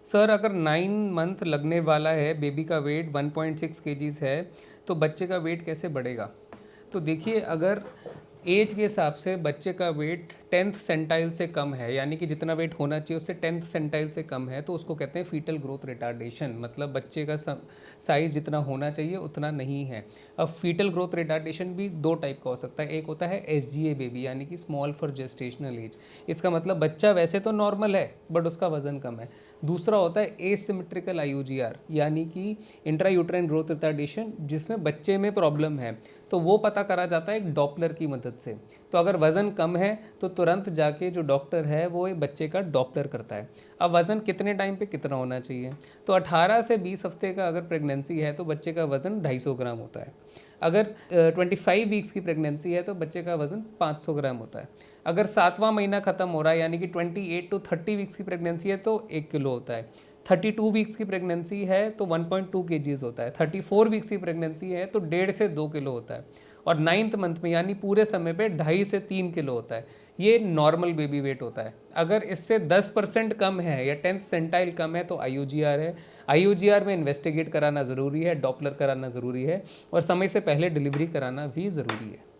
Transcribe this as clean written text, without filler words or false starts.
Sir अगर 9 month लगने वाला है, बेबी का वेट 1.6 केजीज है, तो बच्चे का वेट कैसे बढ़ेगा? तो देखिए, अगर एज के हिसाब से बच्चे का वेट 10th सेंटाइल से कम है, यानी कि जितना वेट होना चाहिए उससे 10th सेंटाइल से कम है, तो उसको कहते हैं फीटल ग्रोथ रिटार्डेशन। मतलब बच्चे का साइज़ जितना होना चाहिए उतना नहीं है। अब फीटल ग्रोथ रिटार्डेशन भी दो टाइप का हो सकता है। एक होता है SGA बेबी, यानी कि स्मॉल फॉर जेस्टेशनल एज। इसका मतलब बच्चा वैसे तो नॉर्मल है बट उसका वजन कम है। दूसरा होता है एसिमेट्रिकल IUGR, यानी कि इंट्रा यूट्राइन ग्रोथ रिटार्डेशन, जिसमें बच्चे में प्रॉब्लम है, तो वो पता करा जाता है एक डॉपलर की मदद से। तो अगर वज़न कम है तो तुरंत जाके जो डॉक्टर है वो एक बच्चे का डॉपलर करता है। अब वज़न कितने टाइम पे कितना होना चाहिए? तो 18 से 20 हफ्ते का अगर प्रेगनेंसी है तो बच्चे का वज़न 250 ग्राम होता है। अगर 25 वीक्स की प्रेगनेंसी है तो बच्चे का वज़न 500 ग्राम होता है। अगर 7वां महीना ख़त्म हो रहा है, यानी कि 28 to 30 वीक्स की प्रेगनेंसी है, तो 1 किलो होता है। 32 वीक्स की प्रेगनेंसी है तो 1.2 केजीज होता है। 34 वीक्स की प्रेगनेंसी है तो 1.5 से 2 किलो होता है। और 9th मंथ में यानी पूरे समय पे 2.5 से 3 किलो होता है। ये नॉर्मल बेबी वेट होता है। अगर इससे 10% कम है या 10th सेंटाइल कम है तो IUGR है। IUGR में इन्वेस्टिगेट कराना ज़रूरी है, डॉपलर कराना ज़रूरी है, और समय से पहले डिलीवरी कराना भी ज़रूरी है।